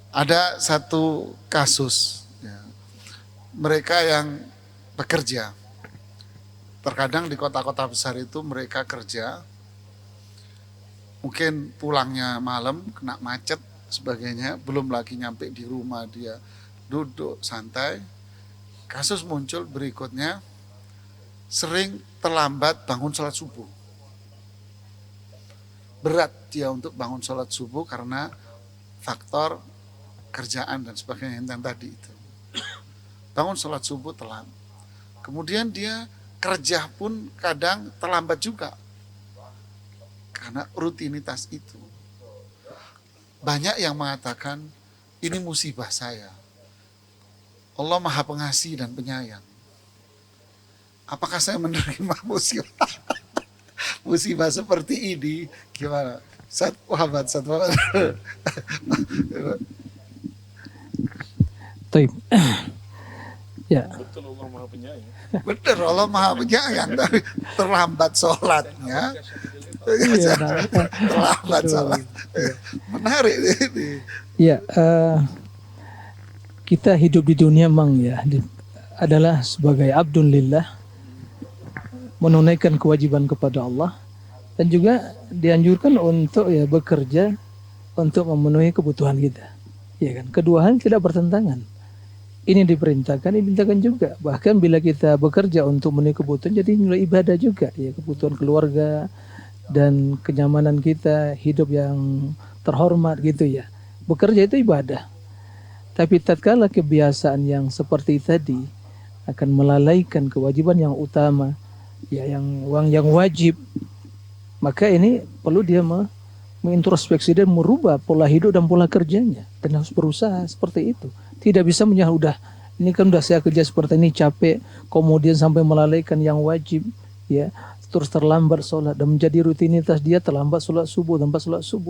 Ada satu kasus, ya, mereka yang bekerja, terkadang di kota-kota besar itu mereka kerja, mungkin pulangnya malam, kena macet, sebagainya, belum lagi nyampe di rumah dia duduk santai. Kasus muncul berikutnya, sering terlambat bangun sholat subuh. Berat dia untuk bangun sholat subuh karena faktor kerjaan dan sebagainya yang tadi itu. Bangun sholat subuh telat. Kemudian dia kerja pun kadang terlambat juga karena rutinitas itu. Banyak yang mengatakan ini musibah saya. Allah Maha Pengasih dan Penyayang. Apakah saya menerima musibah? Musibah seperti ini gimana? Ustaz Muhammad, Ustaz Muhammad. Taib. Ya. Betul, Allah Maha Penyayang. Benar, Allah Maha Penyayang, tapi terlambat sholatnya. Iya, Terlambat sholat. Menarik ini. Ya, kita hidup di dunia memang ya adalah sebagai abdun lillah, menunaikan kewajiban kepada Allah, dan juga dianjurkan untuk ya bekerja untuk memenuhi kebutuhan kita. Ya kan, kedua hal tidak bertentangan. Ini diperintahkan, dimintakan juga. Bahkan bila kita bekerja untuk memenuhi kebutuhan, jadi nilai ibadah juga. Ya, kebutuhan keluarga dan kenyamanan kita, hidup yang terhormat gitu ya. Bekerja itu ibadah. Tapi tatkala kebiasaan yang seperti tadi akan melalaikan kewajiban yang utama, ya yang wajib, maka ini perlu dia mengintrospeksi dan merubah pola hidup dan pola kerjanya, dan harus berusaha seperti itu. Tidak bisa udah ini kan udah saya kerja seperti ini capek, kemudian sampai melalaikan yang wajib, ya terus terlambat sholat dan menjadi rutinitas dia terlambat sholat subuh,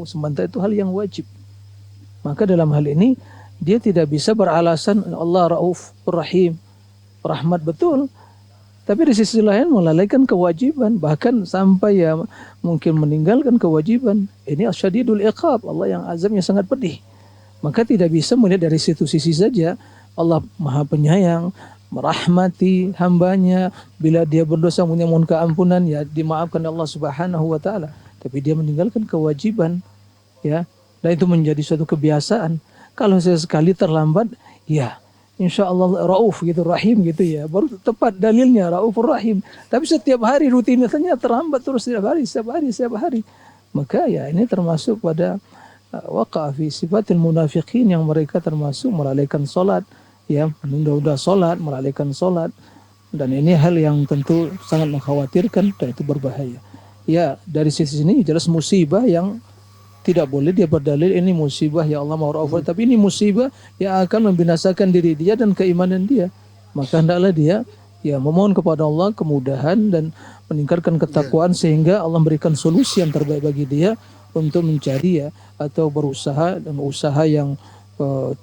sementara itu hal yang wajib. Maka dalam hal ini dia tidak bisa beralasan Allah Rauf Rahim, rahmat betul, tapi di sisi lain melalaikan kewajiban, bahkan sampai ya mungkin meninggalkan kewajiban. Ini asyadidul iqab, Allah yang azabnya sangat pedih. Maka tidak bisa melihat dari situ sisi saja. Allah Maha Penyayang, merahmati hambanya, bila dia berdosa memohon keampunan ya dimaafkan Allah Subhanahu wa taala. Tapi dia meninggalkan kewajiban, ya, dan itu menjadi suatu kebiasaan. Kalau saya sekali terlambat, ya insya Allah Rauf gitu, Rahim gitu ya, baru tepat dalilnya Raufur Rahim. Tapi setiap hari rutinitasnya terlambat terus, setiap hari. Maka ya ini termasuk pada waqa fi sifatil munafiqin, yang mereka termasuk melalaikan solat, ya menunda-nunda solat, melalaikan solat, dan ini hal yang tentu sangat mengkhawatirkan dan itu berbahaya. Ya dari sisi ini jelas musibah yang tidak boleh dia berdalil ini musibah ya Allah mau Rauf, tapi ini musibah yang akan membinasakan diri dia dan keimanan dia. Maka hendaklah dia ya memohon kepada Allah kemudahan dan meningkatkan ketakwaan sehingga Allah memberikan solusi yang terbaik bagi dia untuk mencari ya atau berusaha dan usaha yang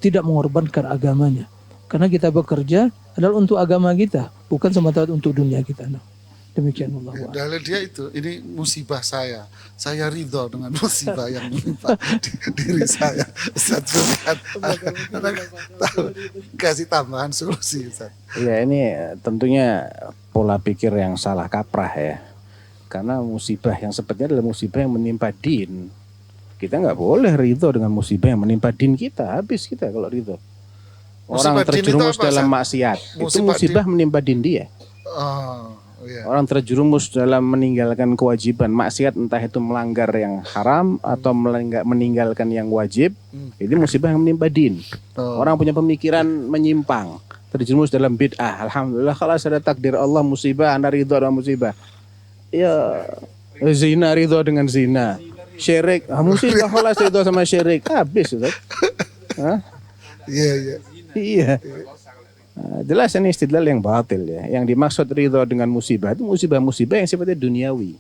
tidak mengorbankan agamanya. Karena kita bekerja adalah untuk agama kita, bukan semata untuk dunia kita. Nah, demikian Allah. Ya, dalil dia itu, ini musibah saya ridho dengan musibah yang menimpa diri saya. Ustaz Firman, kasih tambahan solusi, Ustaz. Ya ini tentunya pola pikir yang salah kaprah ya. Karena musibah yang sepertinya adalah musibah yang menimpa din. Kita nggak boleh ridho dengan musibah yang menimpa din kita. Habis kita kalau ridho. Orang terjerumus dalam maksiat, itu musibah menimpa din dia. Iya. Orang terjerumus dalam meninggalkan kewajiban maksiat, entah itu melanggar yang haram atau meninggalkan yang wajib, itu musibah yang menimpa din. Orang punya pemikiran menyimpang, terjerumus dalam bid'ah. Alhamdulillah kalau ada takdir Allah musibah, anda ridho dengan musibah. Ya zina ridho dengan zina, syirik musibah kalau ridho sama syirik, habis itu. Iya. Nah, jelas ini istidlal yang batil ya. Yang dimaksud ridho dengan musibah itu musibah-musibah yang sifatnya duniawi.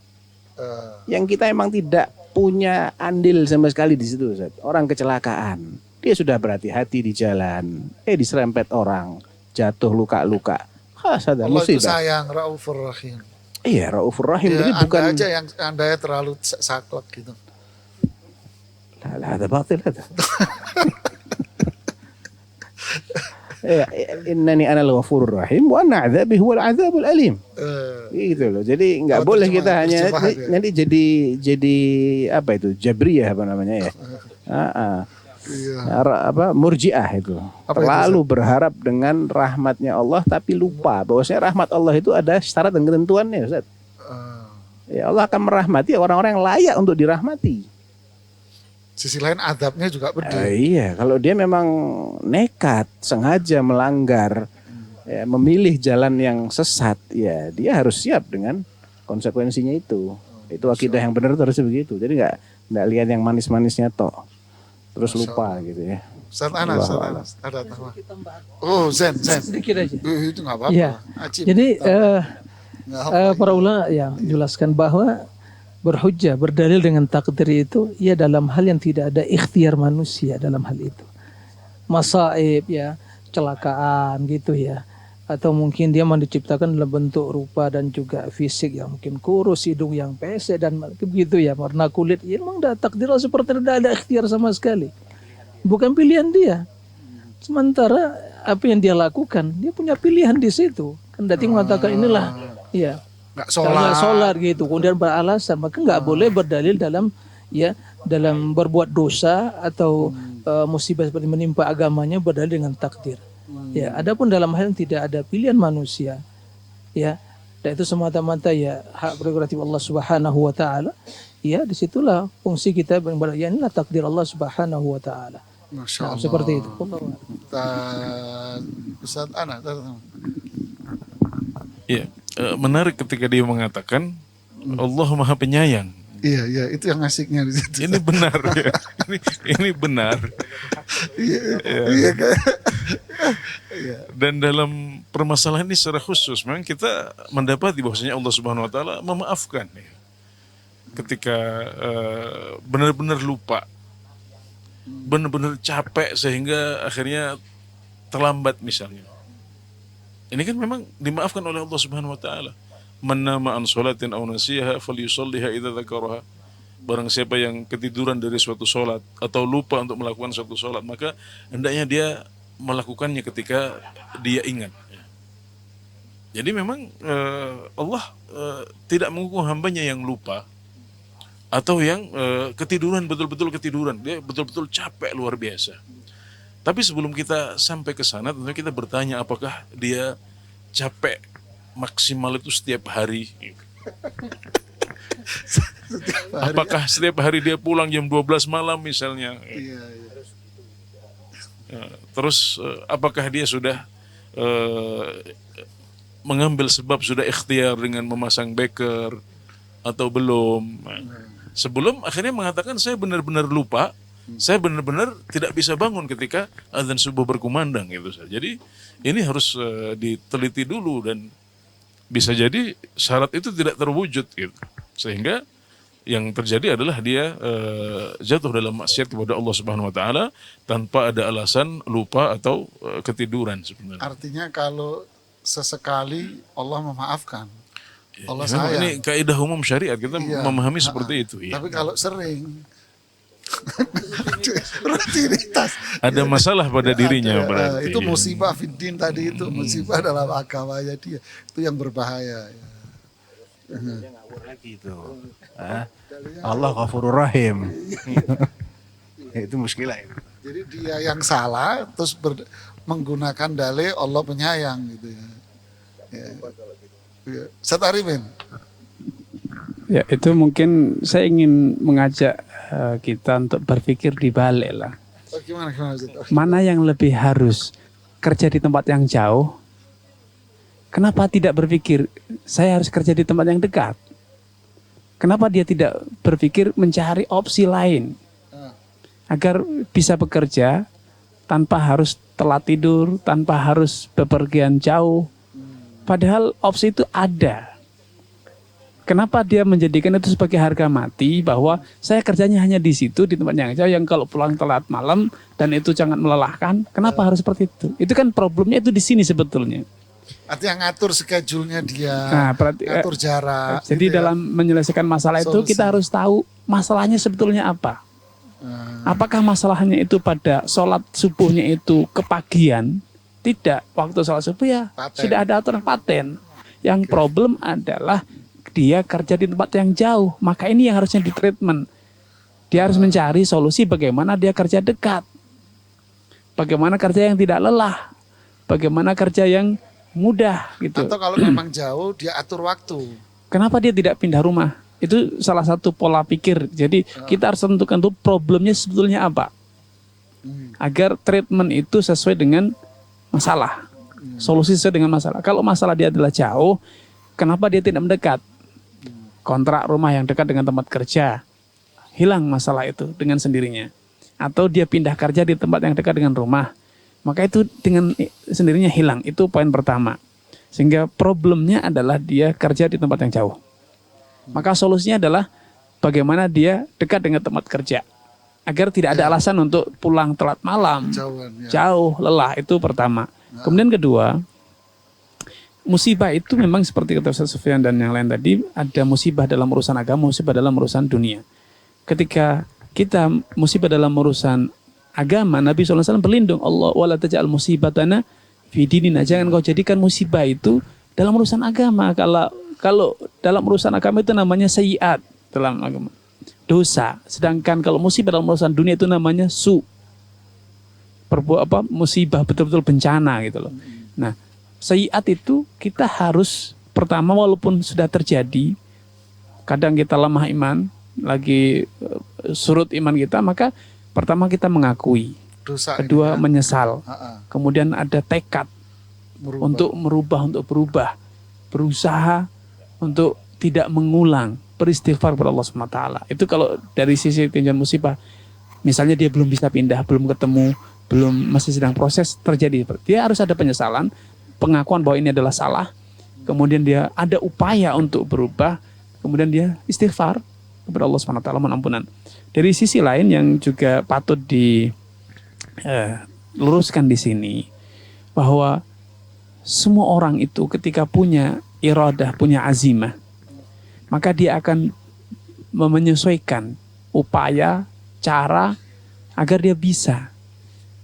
Yang kita emang tidak punya andil sama sekali di situ, Ustaz. Orang kecelakaan, dia sudah berhati-hati di jalan, diserempet orang, jatuh luka-luka. Ada Allah musibah. itu sayang, Raufur Rahim. Iya, Raufur Rahim. Ya, Jadi bukan aja yang anda terlalu saklek gitu. Lah, ada batil ada. Ya, innani anal ghafurur rahim wa anna 'adzabi huwal 'adzabul alim. Gitu loh. Jadi nggak boleh kita hanya nanti jadi apa itu? Jabriyah apa namanya ya? Murji'ah itu. Terlalu berharap dengan rahmatnya Allah tapi lupa bahwasanya rahmat Allah itu ada syarat dan ketentuannya, Ustaz. Ya, Allah akan merahmati orang-orang yang layak untuk dirahmati. Sisi lain adabnya juga pedih. Iya, kalau dia memang nekat, sengaja melanggar, ya, memilih jalan yang sesat, ya dia harus siap dengan konsekuensinya itu. Itu akidah yang benar harus begitu. Jadi nggak lihat yang manis-manisnya toh, terus lupa gitu ya. Ustaz Anas, ada tambah. Oh, Zen. Sedikit aja. Itu nggak apa-apa. Ya. Jadi para ulama ya jelaskan bahwa berhujjah, berdalil dengan takdir itu ya dalam hal yang tidak ada ikhtiar manusia dalam hal itu. Masaib ya, kecelakaan gitu ya. Atau mungkin dia diciptakan dalam bentuk rupa dan juga fisik yang mungkin kurus, hidung yang pesek dan begitu ya, warna kulit. Ya memang takdir seperti tidak ada ikhtiar sama sekali. Bukan pilihan dia. Sementara apa yang dia lakukan, dia punya pilihan di situ. Kendati mengatakan inilah ya nggak sholat gitu, kemudian beralasan, maka nggak boleh berdalil dalam berbuat dosa atau musibah seperti menimpa agamanya berdalil dengan takdir. Ya, adapun dalam hal yang tidak ada pilihan manusia, ya, dan itu semata-mata ya hak prerogatif Allah Subhanahu Wa Taala. Ya, disitulah fungsi kita beribadah. Ya, inilah takdir Allah Subhanahu Wa Taala. Masya Allah. Seperti itu. Ustaz Ana. Iya, menarik ketika dia mengatakan Allah Maha Penyayang. Iya, itu yang asiknya di situ. Ini benar ya. Ini benar. Iya kan. Dan dalam permasalahan ini secara khusus memang kita mendapati bahwasanya Allah Subhanahu wa taala memaafkan ya. Ketika benar-benar lupa. Benar-benar capek sehingga akhirnya terlambat misalnya. Ini kan memang dimaafkan oleh Allah Subhanahu wa taala. Man nama an sholatin aw nasiha falyusalliha idza dzakaraha. Barang siapa yang ketiduran dari suatu salat atau lupa untuk melakukan suatu salat, maka hendaknya dia melakukannya ketika dia ingat. Jadi memang Allah tidak menghukum hambanya yang lupa atau yang ketiduran, betul-betul ketiduran. Dia betul-betul capek luar biasa. Tapi sebelum kita sampai ke sana, tentunya kita bertanya apakah dia capek maksimal itu setiap hari. Apakah setiap hari dia pulang jam 12 malam misalnya. Iya. Terus apakah dia sudah mengambil sebab sudah ikhtiar dengan memasang beker atau belum. Sebelum akhirnya mengatakan saya benar-benar lupa. Saya benar-benar tidak bisa bangun ketika azan subuh berkumandang gitu. Jadi ini harus diteliti dulu dan bisa jadi syarat itu tidak terwujud gitu. Sehingga yang terjadi adalah dia jatuh dalam maksiat kepada Allah Subhanahu wa taala tanpa ada alasan lupa atau ketiduran sebenarnya. Artinya kalau sesekali Allah memaafkan. Allah Ya, sayang. ini kaidah umum syariat kita memahami seperti itu. Tapi kalau sering rutinitas ada masalah pada dirinya berarti. itu musibah fiddin tadi itu musibah dalam agamanya dia itu yang berbahaya. Dia ngawur lagi itu. Allah Ghafurur Rahim. Itu muskilah itu. Jadi dia yang salah terus menggunakan dalih Allah penyayang gitu ya. Ustaz Arifin. Ya, itu mungkin saya ingin mengajak kita untuk berpikir di balik lah. Gimana Ustaz? Mana yang lebih harus kerja di tempat yang jauh? Kenapa tidak berpikir saya harus kerja di tempat yang dekat? Kenapa dia tidak berpikir mencari opsi lain agar bisa bekerja tanpa harus telat tidur, tanpa harus bepergian jauh? Padahal opsi itu ada. Kenapa dia menjadikan itu sebagai harga mati bahwa saya kerjanya hanya di situ di tempat yang jauh yang kalau pulang telat malam dan itu sangat melelahkan. Kenapa harus seperti itu? Itu kan problemnya itu di sini sebetulnya. Artinya ngatur schedule-nya dia, ngatur jarak. Jadi gitu dalam menyelesaikan masalah itu kita harus tahu masalahnya sebetulnya apa. Apakah masalahnya itu pada sholat subuhnya itu kepagian Tidak, waktu sholat subuh ya Paten. sudah ada aturan paten. Yang problem adalah dia kerja di tempat yang jauh, maka ini yang harusnya di treatment. Dia harus mencari solusi bagaimana dia kerja dekat, bagaimana kerja yang tidak lelah, bagaimana kerja yang mudah gitu. Atau kalau memang jauh dia atur waktu. Kenapa dia tidak pindah rumah? Itu salah satu pola pikir. Jadi kita harus tentukan tuh problemnya sebetulnya apa, agar treatment itu sesuai dengan masalah, solusi sesuai dengan masalah. Kalau masalah dia adalah jauh, kenapa dia tidak mendekat? Kontrak rumah yang dekat dengan tempat kerja, hilang masalah itu dengan sendirinya. Atau dia pindah kerja di tempat yang dekat dengan rumah, maka itu dengan sendirinya hilang. Itu poin pertama. Sehingga problemnya adalah dia kerja di tempat yang jauh. Maka solusinya adalah bagaimana dia dekat dengan tempat kerja, agar tidak ada alasan untuk pulang telat malam, Jauhan, ya. jauh, lelah. Itu pertama. Kemudian kedua, musibah itu memang seperti kata Ustaz Sufyan dan yang lain tadi, ada musibah dalam urusan agama, musibah dalam urusan dunia. Ketika kita musibah dalam urusan agama, Nabi SAW berlindung, Allah wala taj'al musibatana fi dinina. Jangan kau jadikan musibah itu dalam urusan agama. Kalau dalam urusan agama itu namanya sayyiat dalam agama, dosa. Sedangkan kalau musibah dalam urusan dunia itu namanya musibah, betul-betul bencana gitu loh. Nah, sayyiat itu kita harus pertama, walaupun sudah terjadi, kadang kita lemah iman, lagi surut iman kita, maka pertama kita mengakui, Dosa kedua ini, menyesal, Ha-ha. kemudian ada tekad untuk merubah, untuk berubah, berusaha untuk tidak mengulang, beristighfar kepada Allah SWT. Itu kalau dari sisi tinjauan musibah. Misalnya dia belum bisa pindah, belum ketemu, masih sedang proses terjadi. Dia harus ada penyesalan, pengakuan bahwa ini adalah salah, kemudian dia ada upaya untuk berubah, kemudian dia istighfar kepada Allah SWT, mohon ampunan. Dari sisi lain yang juga patut diluruskan di sini, bahwa semua orang itu ketika punya iradah, punya azimah, maka dia akan menyesuaikan upaya, cara agar dia bisa.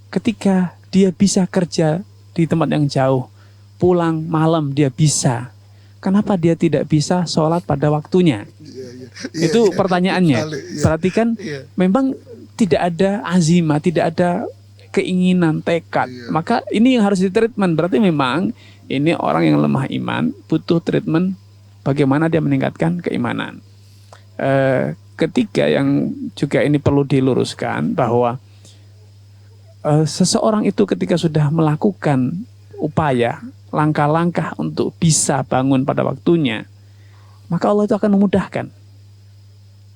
Ketika dia bisa kerja di tempat yang jauh, pulang malam dia bisa. Kenapa dia tidak bisa sholat pada waktunya? Itu pertanyaannya. Berarti kan memang tidak ada azimah, tidak ada keinginan, tekad. Maka ini yang harus ditreatment. Berarti memang ini orang yang lemah iman, butuh treatment bagaimana dia meningkatkan keimanan. Ketiga yang juga ini perlu diluruskan, bahwa seseorang itu ketika sudah melakukan upaya, langkah-langkah untuk bisa bangun pada waktunya, maka Allah itu akan memudahkan.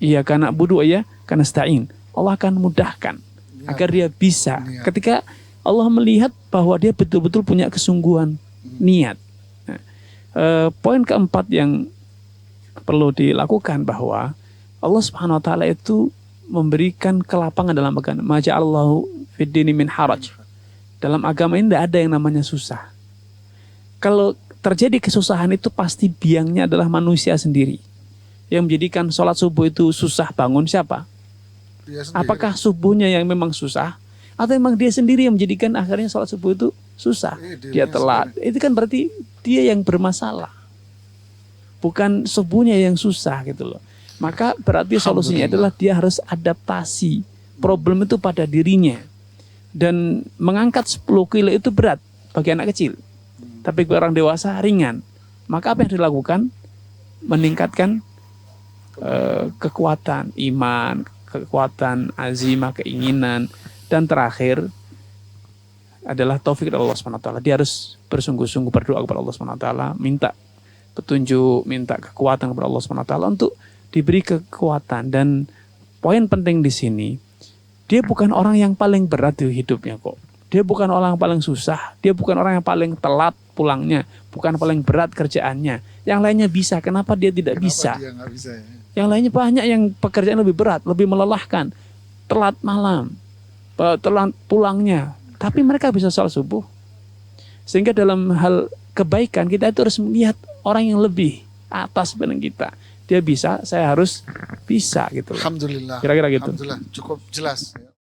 Iya karena budu ya, karena stain. Allah akan memudahkan agar dia bisa. Ketika Allah melihat bahwa dia betul-betul punya kesungguhan niat. Nah, poin keempat yang perlu dilakukan, bahwa Allah Subhanahu wa taala itu memberikan kelapangan dalam agama. Maja'allahu fid dini min haraj. Dalam agama ini tidak ada yang namanya susah. Kalau terjadi kesusahan itu pasti biangnya adalah manusia sendiri. Yang menjadikan sholat subuh itu susah bangun siapa? Apakah subuhnya yang memang susah? Atau memang dia sendiri yang menjadikan akhirnya sholat subuh itu susah? Dia telat. Itu kan berarti dia yang bermasalah. Bukan subuhnya yang susah gitu loh. Maka berarti solusinya adalah dia harus adaptasi problem itu pada dirinya. Dan mengangkat 10 kilo itu berat bagi anak kecil. Tapi bagi orang dewasa ringan. Maka apa yang dilakukan? Meningkatkan kekuatan iman, kekuatan azimah, keinginan, dan terakhir adalah taufik dari Allah SWT. Dia harus bersungguh-sungguh berdoa kepada Allah SWT, minta petunjuk, minta kekuatan kepada Allah SWT untuk diberi kekuatan. Dan poin penting di sini, dia bukan orang yang paling berat di hidupnya kok. Dia bukan orang yang paling susah, dia bukan orang yang paling telat pulangnya, bukan paling berat kerjaannya. Yang lainnya bisa, kenapa dia tidak bisa? Dia nggak bisa ya? Yang lainnya banyak yang pekerjaan lebih berat, lebih melelahkan, telat malam, telat pulangnya, tapi mereka bisa sholat subuh. Sehingga dalam hal kebaikan kita itu harus melihat orang yang lebih atas dibanding kita. Dia bisa, saya harus bisa gitu. Alhamdulillah. Kira-kira gitu. Alhamdulillah, cukup jelas.